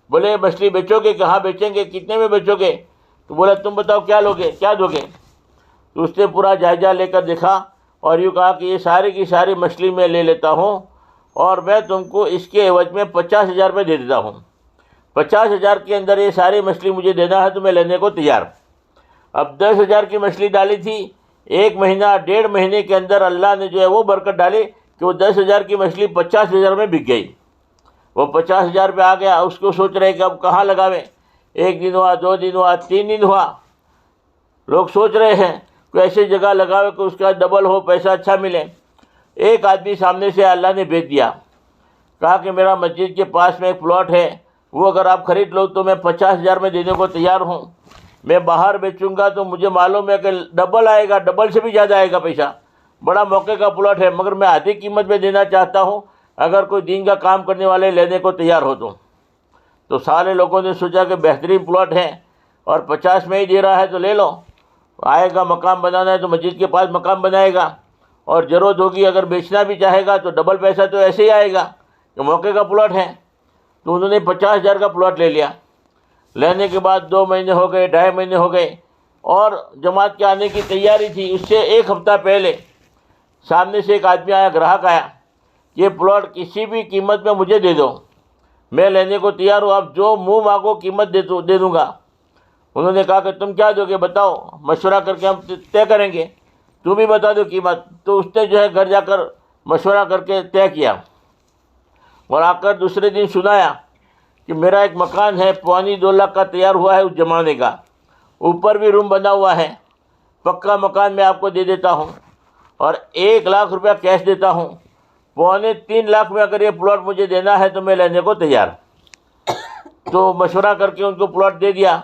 Speaker 1: بولے مچھلی بیچو گے؟ کہاں بیچیں گے، کتنے میں بیچو گے؟ تو بولا تم بتاؤ کیا لوگے، کیا دو گے؟ تو اس نے پورا جائزہ لے کر دیکھا اور یوں کہا کہ یہ ساری کی ساری مچھلی میں لے لیتا ہوں، اور میں تم کو اس کے عوض میں 50 ہزار روپے دے دیتا ہوں، 50 ہزار کے اندر یہ ساری مچھلی مجھے دینا ہے تو میں لینے کو تیار۔ اب 10 ہزار کی مچھلی ڈالی تھی، 1 مہینہ 1.5 مہینے کے اندر اللہ نے جو ہے وہ برکت ڈالی کہ وہ 10 ہزار کی مچھلی 50 ہزار میں بک گئی۔ وہ 50 ہزار پہ آ گیا، اس کو سوچ رہے کہ اب کہاں لگاویں، 1 دن ہوا، 2 دن ہوا، 3 دن ہوا، لوگ سوچ رہے ہیں کوئی ایسی جگہ لگاوے کہ اس کا ڈبل ہو، پیسہ اچھا ملے۔ ایک آدمی سامنے سے اللہ نے بھیج دیا، کہا کہ میرا مسجد کے پاس میں ایک پلاٹ ہے، وہ اگر آپ خرید لو تو میں 50 ہزار میں دینے کو تیار ہوں، میں باہر بیچوں گا تو مجھے معلوم ہے کہ ڈبل آئے گا، ڈبل سے بھی زیادہ آئے گا پیسہ، بڑا موقع کا پلاٹ ہے، مگر میں آدھی قیمت میں دینا چاہتا ہوں، اگر کوئی دین کا کام کرنے والے لینے کو تیار ہو تو سارے لوگوں نے سوچا کہ بہترین پلاٹ ہے اور 50 میں ہی دے رہا ہے تو لے لو، آئے گا مقام بنانا ہے تو مسجد کے پاس مقام بنائے گا، اور ضرورت ہوگی اگر بیچنا بھی چاہے گا تو ڈبل پیسہ تو ایسے ہی آئے گا کہ موقع کا پلاٹ ہے۔ تو انہوں نے 50 ہزار کا پلاٹ لے لیا۔ لینے کے بعد 2 مہینے ہو گئے، 2.5 مہینے ہو گئے، اور جماعت کے آنے کی تیاری تھی۔ اس سے 1 ہفتہ پہلے سامنے سے ایک آدمی آیا، گراہک آیا، یہ پلاٹ کسی بھی قیمت میں مجھے دے دو، میں لینے کو تیار ہوں، آپ جو منہ مانگو قیمت دے دوں گا۔ انہوں نے کہا کہ تم کیا دو گے بتاؤ، مشورہ کر کے ہم طے کریں گے، تم بھی بتا دو قیمت۔ تو اس نے جو ہے گھر جا کر مشورہ کر کے طے کیا، اور آ کر دوسرے دن سنایا کہ میرا ایک مکان ہے 2.25 لاکھ کا تیار ہوا ہے اس زمانے کا، اوپر بھی روم بنا ہوا ہے، پکا مکان میں آپ کو دے دیتا ہوں، اور 1 لاکھ روپیہ کیش دیتا ہوں، 2.25 لاکھ میں اگر یہ پلاٹ مجھے دینا ہے تو میں لینے کو تیار۔ تو مشورہ کر کے ان کو پلاٹ دے دیا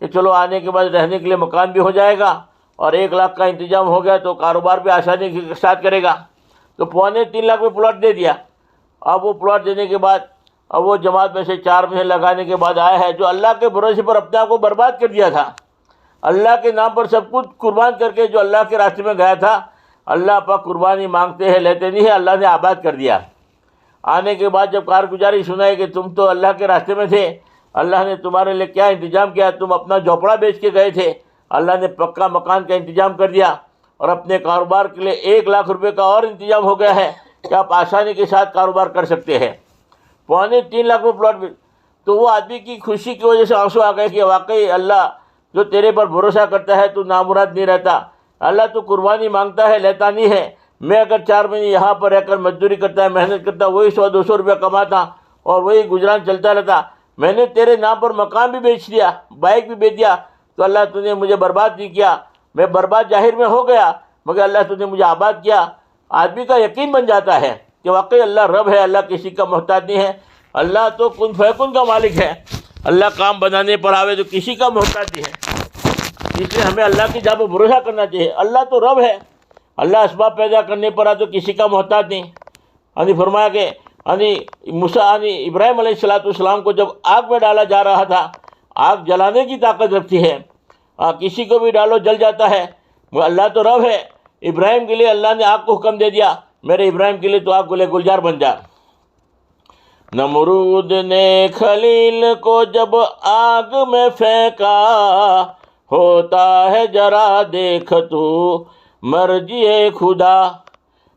Speaker 1: کہ چلو آنے کے بعد رہنے کے لیے مکان بھی ہو جائے گا، اور 1 لاکھ کا انتظام ہو گیا تو کاروبار بھی آسانی کے ساتھ کرے گا۔ تو 2.25 لاکھ میں پلاٹ دے دیا۔ اب وہ پلاٹ دینے کے بعد اب وہ جماعت میں سے 4 مہینے لگانے کے بعد آیا ہے، جو اللہ کے بھروسے پر اپنے آپ کو برباد کر دیا تھا، اللہ کے نام پر سب کچھ قربان کر کے جو اللہ کے راستے میں گیا تھا، اللہ پاک قربانی مانگتے ہیں لیتے نہیں ہے، اللہ نے آباد کر دیا۔ آنے کے بعد جب کارگزاری سنائی کہ تم تو اللہ کے راستے میں تھے، اللہ نے تمہارے لیے کیا انتظام کیا، تم اپنا جھوپڑا بیچ کے گئے تھے، اللہ نے پکا مکان کا انتظام کر دیا، اور اپنے کاروبار کے لیے 1 لاکھ روپے کا اور انتظام ہو گیا ہے کہ آپ آسانی کے ساتھ کاروبار کر سکتے ہیں۔ 3.25 لاکھ میں پلاٹ بھی، تو وہ آدمی کی خوشی کی وجہ سے آنسو آ گئے کہ واقعی اللہ جو تیرے پر بھروسہ کرتا ہے تو نامراد نہیں رہتا، اللہ تو قربانی مانگتا ہے لیتا نہیں ہے۔ میں اگر 4 مہینے یہاں پر رہ کر مزدوری کرتا ہے، محنت کرتا، وہی 100-200 روپیہ کماتا اور وہی گزران چلتا رہتا، میں نے تیرے نام پر مکان بھی بیچ دیا، بائک بھی بیچ دیا، تو اللہ تو نے مجھے برباد نہیں کیا، میں برباد ظاہر میں ہو گیا مگر اللہ تو نے مجھے آباد کیا۔ آدمی کا یقین بن جاتا ہے کہ واقعی اللہ رب ہے، اللہ کسی کا محتاج نہیں ہے، اللہ تو کن فیکن کا مالک ہے، اللہ کام بنانے پر آوے تو کسی کا محتاج نہیں ہے۔ اس لیے ہمیں اللہ کی جگہ پر بھروسہ کرنا چاہیے، اللہ تو رب ہے، اللہ اسباب پیدا کرنے پر آ تو کسی کا محتاج نہیں۔ فرمایا کہ ابراہیم علیہ السلام کو جب آگ میں ڈالا جا رہا تھا، آگ جلانے کی طاقت رکھتی ہے، کسی کو بھی ڈالو جل جاتا ہے، وہ اللہ تو رب ہے۔ ابراہیم کے لیے اللہ نے آگ کو حکم دے دیا، میرے ابراہیم کے لیے تو آگ گلے گلزار بن جا۔ نمرود نے خلیل کو جب آگ میں پھینکا، ہوتا ہے ذرا دیکھ تو مرضی خدا،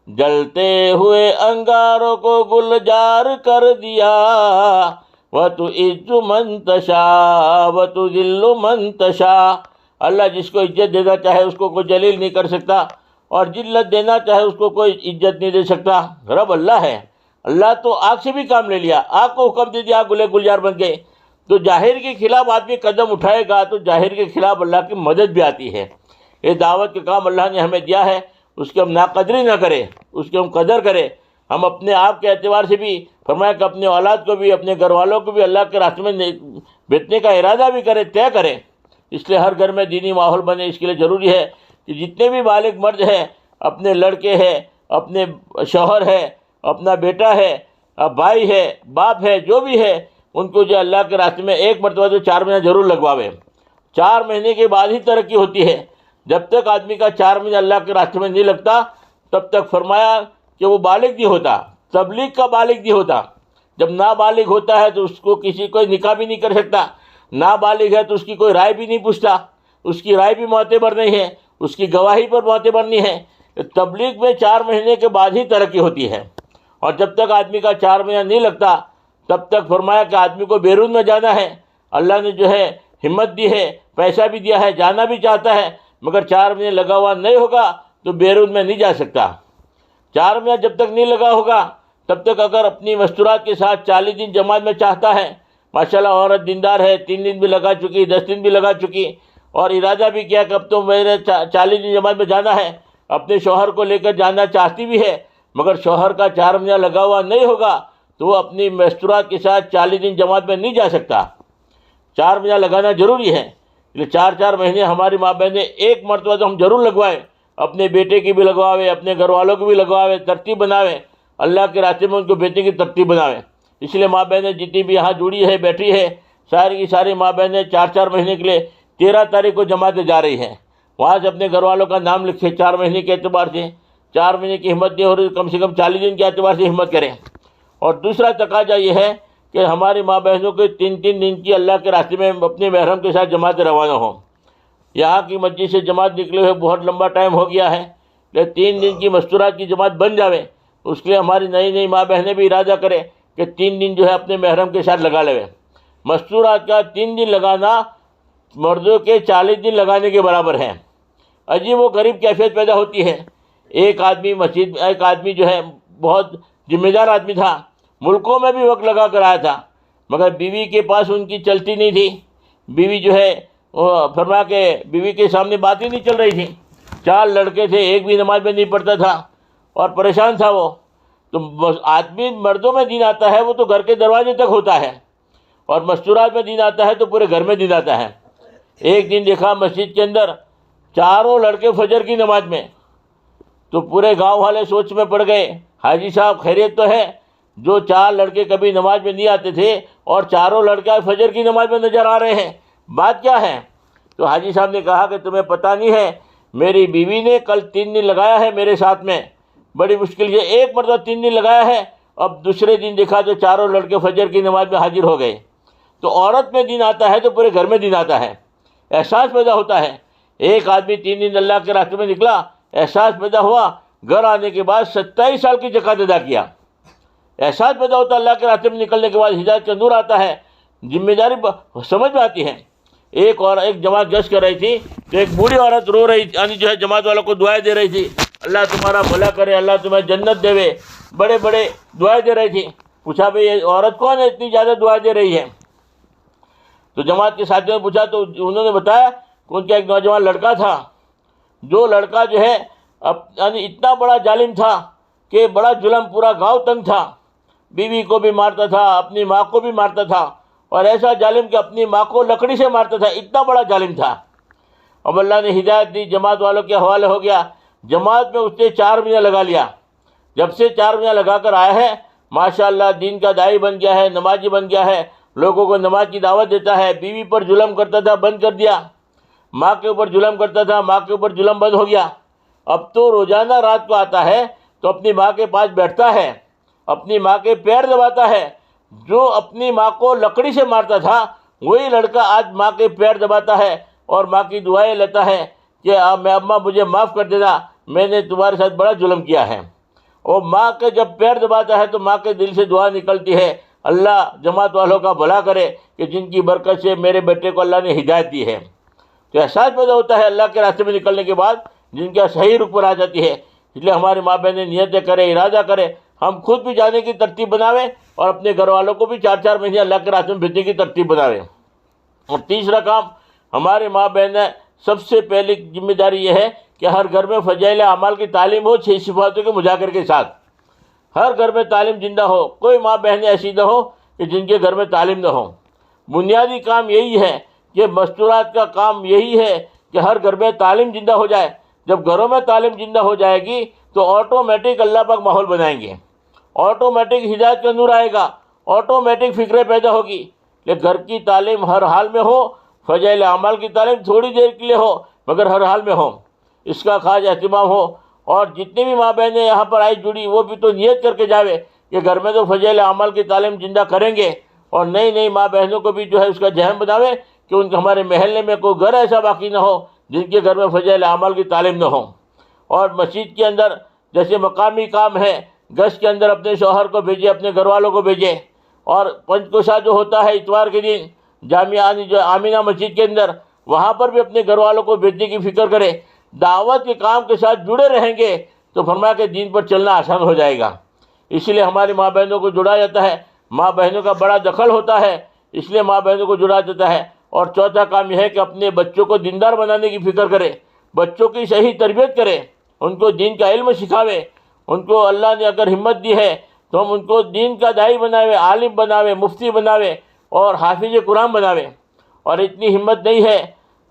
Speaker 1: جلتے ہوئے انگاروں کو گلزار کر دیا، وَتُعِزُّ مَن تَشَاءُ وَتُذِلُّ مَن تَشَاءُ۔ اللہ جس کو عزت دینا چاہے اس کو کوئی ذلیل نہیں کر سکتا، اور ذلت دینا چاہے اس کو کوئی عزت نہیں دے سکتا۔ رب اللہ ہے۔ اللہ تو آگ سے بھی کام لے لیا، آگ کو حکم دے دیا، آگ گلے گلزار بن گئے۔ تو ظاہر کے خلاف آدمی قدم اٹھائے گا تو ظاہر کے خلاف اللہ کی مدد بھی آتی ہے۔ یہ دعوت کا کام اللہ نے ہمیں دیا ہے، اس کی ہم ناقدری نہ کریں، اس کی ہم قدر کریں۔ ہم اپنے آپ کے اعتبار سے بھی فرمایا کہ اپنے اولاد کو بھی، اپنے گھر والوں کو بھی اللہ کے راستے میں بھیجنے کا ارادہ بھی کریں، طے کریں۔ اس لیے ہر گھر میں دینی ماحول بنے، اس کے لیے ضروری ہے کہ جتنے بھی بالغ مرد ہیں، اپنے لڑکے ہیں، اپنے شوہر ہے، اپنا بیٹا ہے، بھائی ہے، باپ ہے، جو بھی ہے، ان کو جو اللہ کے راستے میں ایک مرتبہ تو 4 مہینہ ضرور لگواوے۔ 4 مہینے کے بعد ہی ترقی ہوتی ہے۔ جب تک آدمی کا 4 مہینے اللہ کے راستے میں نہیں لگتا تب تک فرمایا کہ وہ بالغ نہیں ہوتا، تبلیغ کا بالغ نہیں ہوتا۔ جب نابالغ ہوتا ہے تو اس کو کسی کوئی نکاح بھی نہیں کر سکتا، نابالغ ہے تو اس کی کوئی رائے بھی نہیں پوچھتا، اس کی رائے بھی معتبر نہیں ہے، اس کی گواہی پر معتبر نہیں ہے۔ تبلیغ میں 4 مہینے کے بعد ہی ترقی ہوتی ہے، اور جب تک آدمی کا 4 مہینہ نہیں لگتا تب تک فرمایا کہ آدمی کو بیرون میں جانا ہے۔ اللہ نے جو ہے ہمت دی ہے، پیسہ بھی دیا ہے، جانا بھی چاہتا ہے، مگر 4 مہینے لگا ہوا نہیں ہوگا تو بیرون میں نہیں جا سکتا۔ 4 مہینہ جب تک نہیں لگا ہوگا تب تک اگر اپنی مستورات کے ساتھ 40 دن جماعت میں چاہتا ہے، ماشاءاللہ عورت دیندار ہے، 3 دن بھی لگا چکی، 10 دن بھی لگا چکی، اور ارادہ بھی کیا کہ اب تو میرے 40 دن جماعت میں جانا ہے، اپنے شوہر کو لے کر جانا چاہتی بھی ہے، مگر شوہر کا 4 مہینہ لگا ہوا نہیں ہوگا تو وہ اپنی مستورات کے ساتھ 40 دن جماعت میں نہیں جا سکتا۔ 4 مہینہ لگانا ضروری ہے۔ یہ 4 مہینے ہماری ماں بہنیں ایک مرتبہ تو ہم ضرور لگوائیں، اپنے بیٹے کی بھی لگواوے، اپنے گھر والوں کو بھی لگواوے، ترتیب بناویں، اللہ کے راستے میں ان کو بھیجنے کی ترتیب بناویں۔ اس لیے ماں بہنیں جتنی بھی یہاں جڑی ہے، بیٹھی ہے، ساری کی ساری ماں بہنیں 4 مہینے کے لیے 13 تاریخ کو جماعتیں جا رہی ہیں، وہاں سے اپنے گھر والوں کا نام لکھے 4 مہینے کے اعتبار سے۔ 4 مہینے کی ہمت نہیں ہو رہی، کم سے کم 40 دن کے اعتبار سے ہمت کریں۔ اور دوسرا تقاضا یہ ہے کہ ہماری ماں بہنوں کے 3 دن کی اللہ کے راستے میں اپنے محرم کے ساتھ جماعتیں روانہ ہوں۔ یہاں کی مسجد سے جماعت نکلے ہوئے بہت لمبا ٹائم ہو گیا ہے، لیکن 3 دن کی مستورات کی جماعت بن جاوے، اس کے لیے ہماری نئی ماں بہنیں بھی ارادہ کریں کہ 3 دن جو ہے اپنے محرم کے ساتھ لگا لیں۔ مستورات کا 3 دن لگانا مردوں کے 40 دن لگانے کے برابر ہے۔ عجیب و غریب کیفیت پیدا ہوتی ہے۔ ایک آدمی جو ہے بہت ذمہ دار آدمی تھا، ملکوں میں بھی وقت لگا کر آیا تھا، مگر بیوی کے پاس ان کی چلتی نہیں تھی۔ بیوی جو ہے فرمایا کہ بیوی کے سامنے بات ہی نہیں چل رہی تھی۔ 4 لڑکے تھے، ایک بھی نماز میں نہیں پڑھتا تھا اور پریشان تھا وہ۔ تو آدمی مردوں میں دین آتا ہے وہ تو گھر کے دروازے تک ہوتا ہے، اور مستورات میں دین آتا ہے تو پورے گھر میں دین آتا ہے۔ ایک دن دیکھا مسجد کے اندر 4 لڑکے فجر کی نماز میں، تو پورے گاؤں والے سوچ میں پڑ گئے، حاجی صاحب خیریت تو ہے؟ جو 4 لڑکے کبھی نماز میں نہیں آتے تھے اور 4 لڑکے فجر کی نماز میں نظر آ رہے ہیں، بات کیا ہے؟ تو حاجی صاحب نے کہا کہ تمہیں پتہ نہیں ہے، میری بیوی نے کل 3 دن لگایا ہے میرے ساتھ میں، بڑی مشکل سے ایک مرتبہ 3 دن لگایا ہے، اب دوسرے دن دیکھا تو 4 لڑکے فجر کی نماز میں حاضر ہو گئے۔ تو عورت میں دین آتا ہے تو پورے گھر میں دین آتا ہے، احساس پیدا ہوتا ہے۔ ایک آدمی 3 دن اللہ کے راستے میں نکلا، احساس پیدا ہوا، گھر آنے کے بعد 27 سال کی زکوٰۃ ادا کیا۔ احساس پیدا ہوتا ہے اللہ کے راستے میں نکلنے کے بعد، ہدایت کا نور آتا ہے، ذمہ داری سمجھ میں آتی ہے۔ ایک جماعت گشت کر رہی تھی تو ایک بوڑھی عورت رو رہی تھی، یعنی جو ہے جماعت والوں کو دعائیں دے رہی تھی، اللہ تمہارا بھلا کرے، اللہ تمہیں جنت دے، بڑے دعائیں دے رہی تھی۔ پوچھا بھئی یہ عورت کون ہے اتنی زیادہ دعائیں دے رہی ہے؟ تو جماعت کے ساتھیوں نے پوچھا تو انہوں نے بتایا کہ ان کا ایک نوجوان لڑکا تھا، جو لڑکا جو ہے یعنی اتنا بڑا ظالم تھا کہ بڑا ظلم، پورا گاؤں تنگ تھا، بیوی کو بھی مارتا تھا، اپنی ماں کو بھی مارتا تھا، اور ایسا ظالم کہ اپنی ماں کو لکڑی سے مارتا تھا، اتنا بڑا ظالم تھا۔ اب اللہ نے ہدایت دی، جماعت والوں کے حوالے ہو گیا، جماعت میں اس نے 4 مہینہ لگا لیا۔ جب سے 4 مہینہ لگا کر آیا ہے، ماشاءاللہ دین کا داعی بن گیا ہے، نمازی بن گیا ہے، لوگوں کو نماز کی دعوت دیتا ہے۔ بیوی پر ظلم کرتا تھا، بند کر دیا، ماں کے اوپر ظلم کرتا تھا، ماں کے اوپر ظلم بند ہو گیا۔ اب تو روزانہ رات کو آتا ہے تو اپنی ماں کے پاس بیٹھتا ہے، اپنی ماں کے پیر دباتا ہے۔ جو اپنی ماں کو لکڑی سے مارتا تھا، وہی لڑکا آج ماں کے پیر دباتا ہے اور ماں کی دعائیں لیتا ہے کہ اماں مجھے معاف کر دینا، میں نے تمہارے ساتھ بڑا ظلم کیا ہے۔ اور ماں کے جب پیر دباتا ہے تو ماں کے دل سے دعا نکلتی ہے، اللہ جماعت والوں کا بھلا کرے کہ جن کی برکت سے میرے بیٹے کو اللہ نے ہدایت دی ہے۔ تو احساس پیدا ہوتا ہے اللہ کے راستے میں نکلنے کے بعد، جن کا صحیح رخ پر آ جاتی ہے۔ اس لیے ہماری ماں بہنیں نیتیں کرے، ارادہ کرے، ہم خود بھی جانے کی ترتیب بناویں اور اپنے گھر والوں کو بھی 4 مہینے اللہ کے راستے میں بھیجنے کی ترتیب بناویں۔ اور تیسرا کام، ہمارے ماں بہنیں سب سے پہلی ذمہ داری یہ ہے کہ ہر گھر میں فضائل اعمال کی تعلیم ہو 6 صفاتوں کے مذاکر کے ساتھ۔ ہر گھر میں تعلیم زندہ ہو، کوئی ماں بہنیں ایسی نہ ہو کہ جن کے گھر میں تعلیم نہ ہو۔ بنیادی کام یہی ہے کہ مستورات کا کام یہی ہے کہ ہر گھر میں تعلیم زندہ ہو جائے۔ جب گھروں میں تعلیم زندہ ہو جائے گی تو آٹومیٹک اللہ پاک ماحول بنائیں گے، آٹومیٹک ہدایت کا نور آئے گا، آٹومیٹک فکریں پیدا ہوگی۔ کہ گھر کی تعلیم ہر حال میں ہو، فضائل اعمال کی تعلیم تھوڑی دیر کے لیے ہو مگر ہر حال میں ہو، اس کا خاص اہتمام ہو۔ اور جتنی بھی ماں بہنیں یہاں پر آئی جڑی، وہ بھی تو نیت کر کے جاوے کہ گھر میں تو فضائل اعمال کی تعلیم زندہ کریں گے، اور نئی نئی ماں بہنوں کو بھی جو ہے اس کا ذہن بناوے کہ ان کے ہمارے محلے میں کوئی گھر ایسا باقی نہ ہو جن کے گھر میں فضائل اعمال کی تعلیم نہ ہو۔ اور مسجد کے اندر جیسے مقامی کام ہے، گشت کے اندر اپنے شوہر کو بھیجے، اپنے گھر والوں کو بھیجے۔ اور پنچکوشا جو ہوتا ہے اتوار کے دن جامعہ جو آمینہ مسجد کے اندر، وہاں پر بھی اپنے گھر والوں کو بھیجنے کی فکر کرے۔ دعوت کے کام کے ساتھ جڑے رہیں گے تو فرمایا کہ دین پر چلنا آسان ہو جائے گا۔ اسی لیے ہماری ماں بہنوں کو جڑا جاتا ہے، ماں بہنوں کا بڑا دخل ہوتا ہے، اس لیے ماں بہنوں کو جڑا جاتا ہے۔ اور چوتھا کام یہ ہے کہ اپنے بچوں کو دیندار بنانے کی فکر کرے، بچوں کی صحیح تربیت کرے، ان کو دین کا علم سکھاوے۔ ان کو اللہ نے اگر ہمت دی ہے تو ہم ان کو دین کا داعی بناوے، عالم بناوے، مفتی بناوے اور حافظ قرآن بناوے۔ اور اتنی ہمت نہیں ہے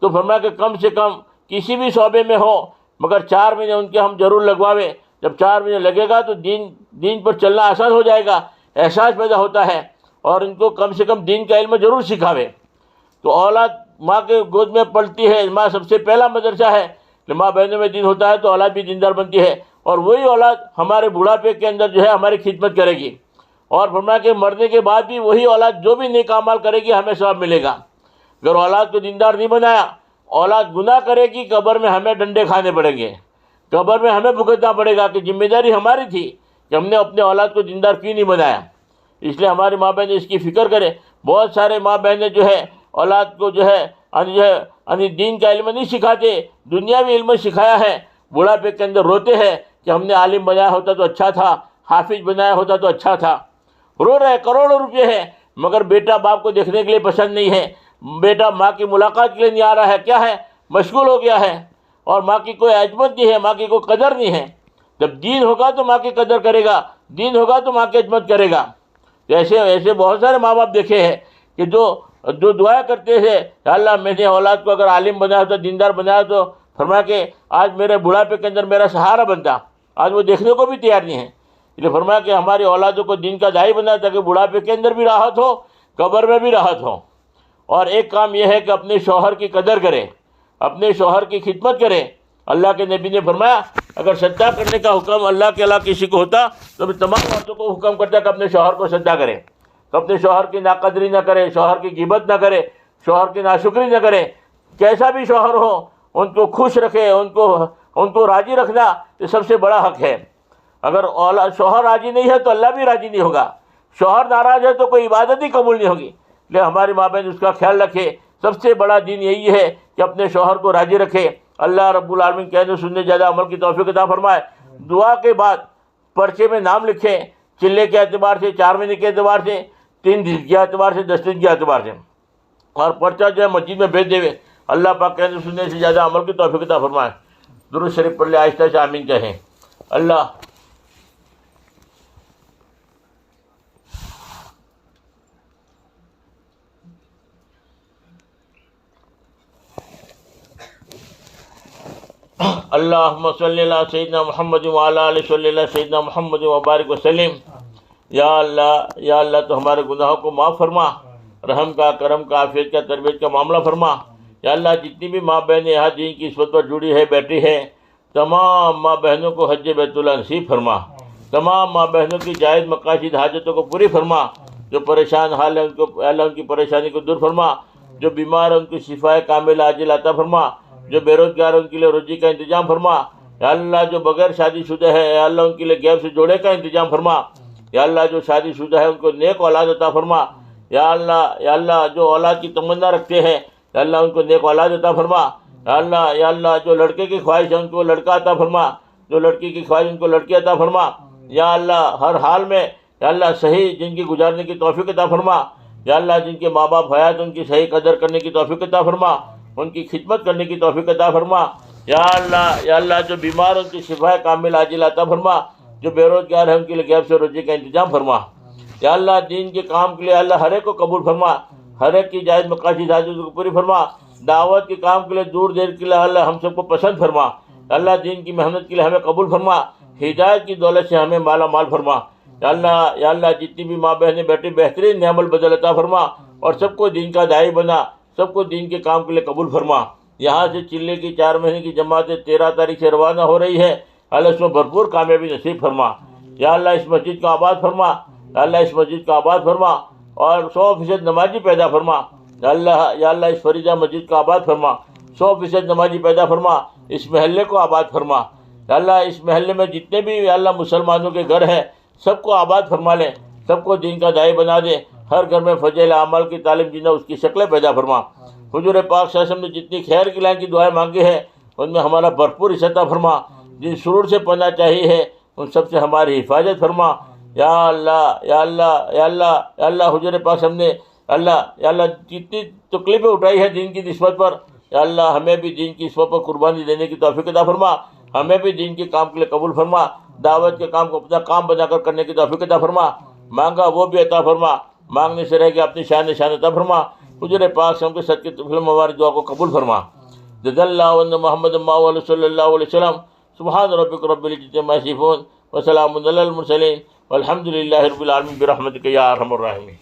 Speaker 1: تو فرمایا کہ کم سے کم کسی بھی شعبے میں ہو مگر 4 مہینے ان کے ہم ضرور لگواوے۔ جب 4 مہینے لگے گا تو دین پر چلنا آسان ہو جائے گا، احساس پیدا ہوتا ہے۔ اور ان کو کم سے کم دین کا علم ضرور سکھاوے۔ تو اولاد ماں کے گود میں پلتی ہے، ماں سب سے پہلا مدرسہ ہے۔ کہ ماں بہنوں میں دین ہوتا ہے تو اولاد بھی دیندار بنتی ہے، اور وہی اولاد ہمارے بڑھاپے کے اندر جو ہے ہماری خدمت کرے گی۔ اور فرمایا کہ مرنے کے بعد بھی وہی اولاد جو بھی نیک اعمال کرے گی ہمیں ثواب ملے گا۔ اگر اولاد کو دیندار نہیں بنایا، اولاد گناہ کرے گی، قبر میں ہمیں ڈنڈے کھانے پڑیں گے، قبر میں ہمیں بھگتنا پڑے گا کہ ذمہ داری ہماری تھی کہ ہم نے اپنے اولاد کو دیندار کیوں نہیں بنایا۔ اس لیے ہماری ماں بہنیں اس کی فکر کرے۔ بہت سارے ماں بہنیں جو ہے اولاد کو جو ہے دین کا علم نہیں سکھاتے، دنیاوی علم سکھایا ہے، بڑھاپے کے اندر روتے ہیں کہ ہم نے عالم بنایا ہوتا تو اچھا تھا، حافظ بنایا ہوتا تو اچھا تھا۔ رو رہے، کروڑوں روپے ہیں مگر بیٹا باپ کو دیکھنے کے لیے پسند نہیں ہے، بیٹا ماں کی ملاقات کے لیے نہیں آ رہا ہے، کیا ہے مشغول ہو گیا ہے، اور ماں کی کوئی عظمت نہیں ہے، ماں کی کوئی قدر نہیں ہے۔ جب دین ہوگا تو ماں کی قدر کرے گا، دین ہوگا تو ماں کی عظمت کرے گا۔ ایسے بہت سارے ماں باپ دیکھے ہیں کہ جو دعا کرتے تھے کہ اللہ میں نے اولاد کو اگر عالم بنایا تو دیندار بنایا تو فرمایا کہ آج میرے بڑھاپے کے اندر میرا سہارا بنتا، آج وہ دیکھنے کو بھی تیار نہیں ہے۔ اس لیے فرمایا کہ ہماری اولادوں کو دین کا داعی بنا تاکہ بڑھاپے کے اندر بھی راحت ہو، قبر میں بھی راحت ہو۔ اور ایک کام یہ ہے کہ اپنے شوہر کی قدر کرے، اپنے شوہر کی خدمت کرے۔ اللہ کے نبی نے فرمایا اگر سجدہ کرنے کا حکم اللہ کے علاوہ کسی کو ہوتا تو میں تمام عورتوں کو حکم کرتا کہ اپنے شوہر کو سجدہ کرے، کہ اپنے شوہر کی ناقدری نہ کرے، شوہر کی غیبت نہ کرے، شوہر کی ناشکری نہ کرے۔ کیسا بھی شوہر ہو ان کو خوش رکھے، ان کو راضی رکھنا یہ سب سے بڑا حق ہے۔ اگر شوہر راضی نہیں ہے تو اللہ بھی راضی نہیں ہوگا، شوہر ناراض ہے تو کوئی عبادت ہی قبول نہیں ہوگی۔ لے ہماری ماں بہن اس کا خیال رکھے۔ سب سے بڑا دین یہی ہے کہ اپنے شوہر کو راضی رکھے۔ اللہ رب العالمین کہنے سننے زیادہ عمل کی توفیق عطا فرمائے۔ دعا کے بعد پرچے میں نام لکھیں، چلے کے اعتبار سے، 4 مہینے کے اعتبار سے، 3 دن کے اعتبار سے، 10 دن کے اعتبار سے۔ اور پرچہ جو ہے مسجد میں بھیج دے. اللہ پاک کہنے سننے سے زیادہ عمل کی توفیق عطا فرمائے. درود شریف پڑھ لے، آہستہ سے آمین کہیں. اللہ اللہم صلی اللہ سیدنا محمد وعلی آلہ صلی اللہ سیدنا محمد وبارک وسلم. یا اللہ تو ہمارے گناہوں کو معاف فرما، رحم کا، کرم کا، عافیت کا، تربیت کا معاملہ فرما. یا اللہ جتنی بھی ماں بہنیں یہاں دین کی نسبت پر جڑی ہے، بیٹھی ہے، تمام ماں بہنوں کو حج بیت اللہ نصیب فرما. تمام ماں بہنوں کی جائز مقاصد حاجتوں کو پوری فرما. جو پریشان حال ہے ان کو اللہ ان کی پریشانی کو دور فرما. جو بیمار ہیں ان کو شفا کامل عاجل عطا فرما. جو بے روزگار ان کے لیے روزی کا انتظام فرما. یا اللہ جو بغیر شادی شدہ ہے، یا اللہ ان کے لیے غیب سے جوڑے کا انتظام فرما. یا اللہ جو شادی شدہ ہے ان کو نیک اولاد عطا فرما. یا اللہ جو اولاد کی تمنا رکھتے ہیں، یا اللہ ان کو نیک اولاد عطا فرما. یا اللہ جو لڑکے کی خواہش ہے ان کو لڑکا عطا فرما. جو لڑکی کی خواہش ان کو لڑکی عطا فرما. یا اللہ ہر حال میں یا اللہ صحیح زندگی گزارنے کی توفیق عطا فرما. یا اللہ جن کے ماں باپ حیات ان کی صحیح قدر کرنے کی توفیق عطا فرما. ان کی خدمت کرنے کی توفیق عطا فرما. یا اللہ جو بیمار ان کی شفا کامل عاجل عطا فرما. جو بے روزگار ہے ان کے لیے غیب سے روزی کا انتظام فرما. یا اللہ دین کے کام کے لیے اللہ ہر ایک کو قبول فرما. ہر ایک کی جائز مقاصد حاجتوں کو پوری فرما. دعوت کے کام کے لیے دور دیر کے لیے اللہ ہم سب کو پسند فرما. اللہ دین کی محنت کے لیے ہمیں قبول فرما. ہدایت کی دولت سے ہمیں مالا مال فرما. یا اللہ جتنی بھی ماں بہنیں بیٹھی بہترین نعمت بدل عطا فرما. اور سب کو دین کا داعی بنا. سب کو دین کے کام کے لیے قبول فرما. یہاں سے چلے کی 4 مہینے کی جماعتیں 13 تاریخ سے روانہ ہو رہی ہے. اللہ اس میں بھرپور کامیابی نصیب فرما. یا اللہ اس مسجد کو آباد فرما. یا اللہ اس مسجد کو آباد فرما اور 100% نمازی پیدا فرما. یا اللہ اس فریضہ مسجد کو آباد فرما. 100% نمازی پیدا فرما. اس محلے کو آباد فرما. یا اللہ اس محلے میں جتنے بھی یا اللہ مسلمانوں کے گھر ہیں سب کو آباد فرما لے. سب کو دین کا داعی بنا دے. ہر گھر میں فضیل اعمال کی تعلیم جینا اس کی شکلیں پیدا فرما. حضور پاک صلی اللہ علیہ وسلم نے جتنی خیر کی لائن کی دعائیں مانگی ہے ان میں ہمارا بھرپور حصہ عطا فرما. جن شرور سے پناہ چاہیے ہے ان سب سے ہماری حفاظت فرما. یا اللہ حضور پاک صلی اللہ علیہ وسلم نے یا اللہ جتنی تکلیفیں اٹھائی ہے دین کی نسبت پر، یا اللہ ہمیں بھی دین کی نسبت پر قربانی دینے کی توفیق عطا فرما. ہمیں بھی دین کے کام کے لیے قبول فرما. دعوت کے کام کو اپنا کام بنا کر کرنے کی توفیق عطا فرما. مانگا وہ بھی عطا فرما. مانگنے سے رہ کے اپنی شان عطا فرما. حضور پاک صلی اللہ علیہ وسلم کے صدقے طفل ہماری دعا کو قبول فرما. جزا اللہ عنہ محمد صلی اللہ علیہ وسلم. سبحان ربک رب العزت عما یصفون وسلام علی المرسلین والحمد للہ رب العالمین برحمتک یا ارحم الراحمین.